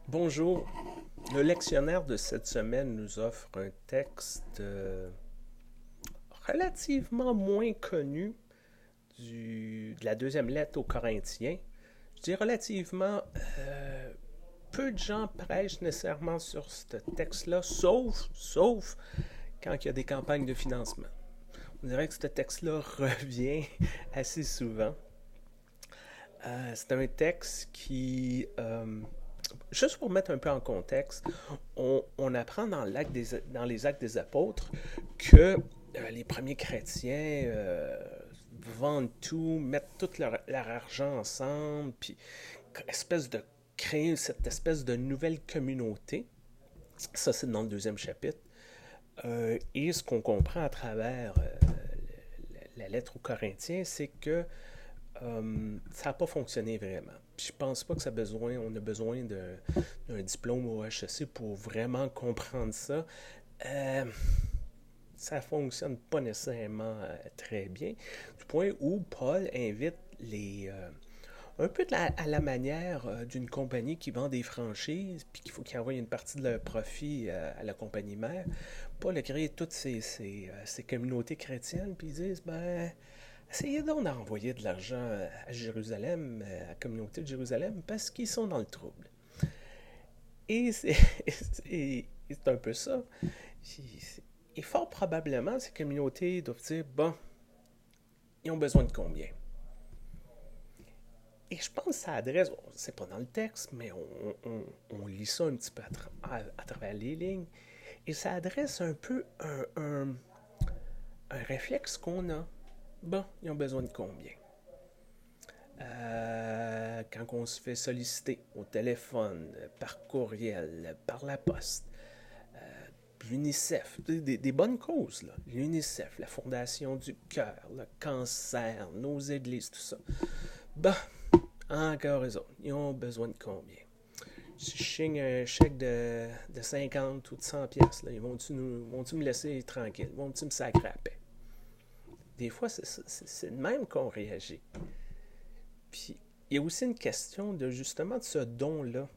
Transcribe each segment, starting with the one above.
Bonjour. Le lectionnaire de cette semaine nous offre un texte relativement moins connu de la deuxième lettre aux Corinthiens. Je dis relativement, peu de gens prêchent nécessairement sur ce texte-là, sauf quand il y a des campagnes de financement. On dirait que ce texte-là revient assez souvent. C'est un texte juste pour mettre un peu en contexte, on apprend dans les actes des apôtres que les premiers chrétiens vendent tout, mettent tout leur argent ensemble, puis espèce de créer cette espèce de nouvelle communauté. Ça, c'est dans le deuxième chapitre. Et ce qu'on comprend à travers la lettre aux Corinthiens, c'est que ça n'a pas fonctionné vraiment. Puis je pense pas que on a besoin d'un diplôme au HEC pour vraiment comprendre ça. Euh, Ça fonctionne pas nécessairement très bien. Du point où Paul invite un peu à la manière d'une compagnie qui vend des franchises, puis qu'il faut qu'ils envoient une partie de leur profit à la compagnie mère. Paul a créé toutes ces communautés chrétiennes, puis ils disent, ben, essayez donc d'envoyer de l'argent à Jérusalem, à la communauté de Jérusalem, parce qu'ils sont dans le trouble. Et c'est un peu ça. Et fort probablement, ces communautés doivent dire, bon, ils ont besoin de combien? Et je pense que ça adresse, c'est pas dans le texte, mais on lit ça un petit peu à travers les lignes, et ça adresse un peu un réflexe qu'on a. Bon, ils ont besoin de combien? Quand on se fait solliciter au téléphone, par courriel, par la poste, l'UNICEF, des bonnes causes, là. L'UNICEF, la Fondation du Cœur, le cancer, nos églises, tout ça. Bah, encore eux autres, ils ont besoin de combien? Si je signe un chèque de 50 ou de 100 pièces, ils vont-tu me laisser tranquille? Vont-tu me sacrer à paix? Des fois, c'est de même qu'on réagit. Puis, il y a aussi une question de justement de ce don-là.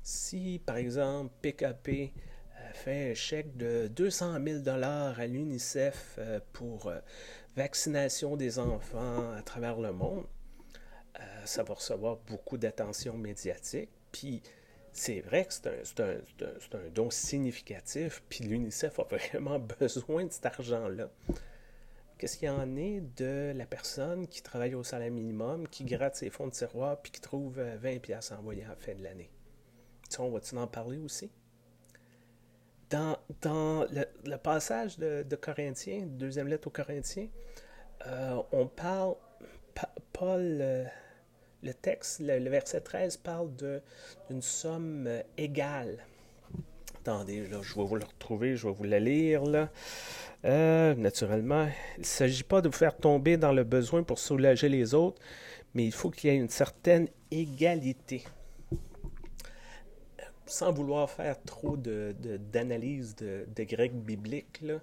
Si, par exemple, PKP fait un chèque de 200 000 à l'UNICEF pour vaccination des enfants à travers le monde, ça va recevoir beaucoup d'attention médiatique. Puis, c'est vrai que c'est un don significatif, puis l'UNICEF a vraiment besoin de cet argent-là. Qu'est-ce qu'il y en est de la personne qui travaille au salaire minimum, qui gratte ses fonds de tiroir, puis qui trouve 20 pièces envoyés à la fin de l'année? Ça, on va-tu en parler aussi? Dans le passage de Corinthiens, deuxième lettre aux Corinthiens, on parle, Paul, le texte, le verset 13 parle d'une somme égale. Attendez, là, je vais vous le retrouver, je vais vous la lire, là. Naturellement, il ne s'agit pas de vous faire tomber dans le besoin pour soulager les autres, mais il faut qu'il y ait une certaine égalité. Sans vouloir faire trop d'analyse de grec biblique, là,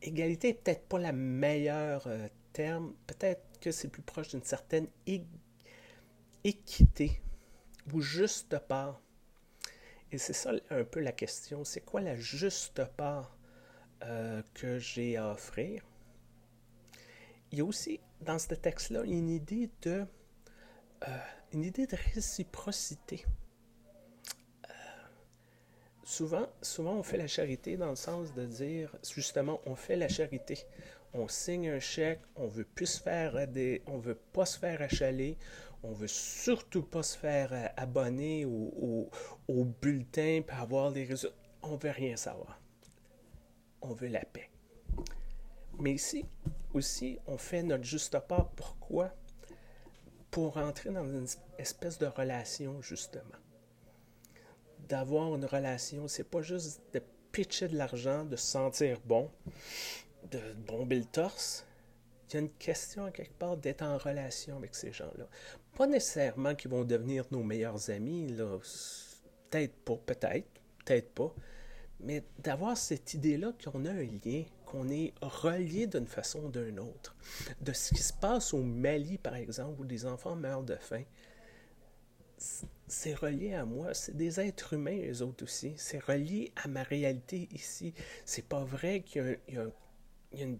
égalité n'est peut-être pas la meilleure terme. Peut-être que c'est plus proche d'une certaine équité ou juste part. Et c'est ça un peu la question. C'est quoi la juste part que j'ai à offrir? Il y a aussi dans ce texte-là une idée de réciprocité. Souvent, on fait la charité dans le sens de dire, justement, on fait la charité. On signe un chèque, on veut pas se faire achaler, on veut surtout pas se faire abonner au bulletin pour avoir des résultats. On veut rien savoir. On veut la paix. Mais ici, aussi, on fait notre juste part. Pourquoi? Pour entrer dans une espèce de relation, justement. D'avoir une relation, c'est pas juste de pitcher de l'argent, de se sentir bon, de bomber le torse. Il y a une question à quelque part d'être en relation avec ces gens-là. Pas nécessairement qu'ils vont devenir nos meilleurs amis, là. Peut-être pas. Mais d'avoir cette idée-là qu'on a un lien, qu'on est relié d'une façon ou d'une autre. De ce qui se passe au Mali, par exemple, où des enfants meurent de faim. c'est relié à moi. C'est des êtres humains, eux autres aussi. C'est relié à ma réalité ici. C'est pas vrai qu'il y a une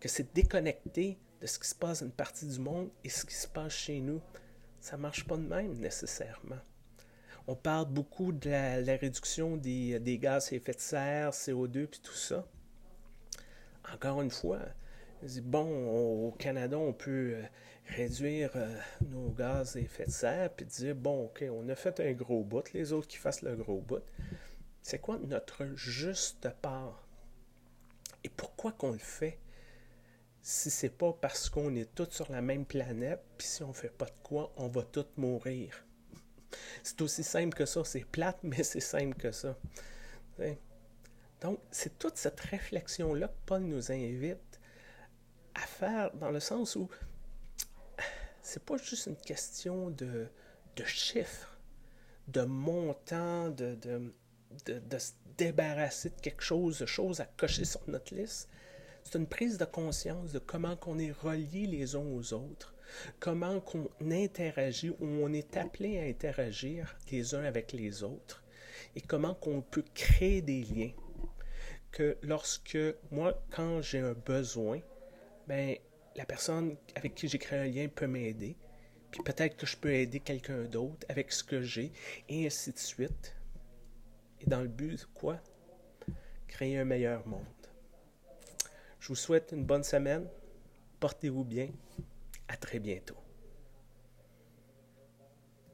que c'est déconnecté de ce qui se passe dans une partie du monde et ce qui se passe chez nous. Ça marche pas de même nécessairement. On parle beaucoup de la réduction des gaz à effet de serre, CO2 puis tout ça. Encore une fois, bon, au Canada, on peut réduire nos gaz à effet de serre puis dire, bon, OK, on a fait un gros bout, les autres qui fassent le gros bout. C'est quoi notre juste part? Et pourquoi qu'on le fait? Si c'est pas parce qu'on est tous sur la même planète, puis si on fait pas de quoi, on va tous mourir. C'est aussi simple que ça. C'est plate, mais c'est simple que ça. T'sais? Donc, c'est toute cette réflexion-là que Paul nous invite à faire, dans le sens où c'est pas juste une question de chiffres, de montants, de se débarrasser de quelque chose, de choses à cocher sur notre liste. C'est une prise de conscience de comment on est reliés les uns aux autres, comment on interagit ou on est appelé à interagir les uns avec les autres et comment on peut créer des liens. Que lorsque moi, quand j'ai un besoin, ben la personne avec qui j'ai créé un lien peut m'aider, puis peut-être que je peux aider quelqu'un d'autre avec ce que j'ai, et ainsi de suite. Et dans le but de quoi? Créer un meilleur monde. Je vous souhaite une bonne semaine. Portez-vous bien. À très bientôt.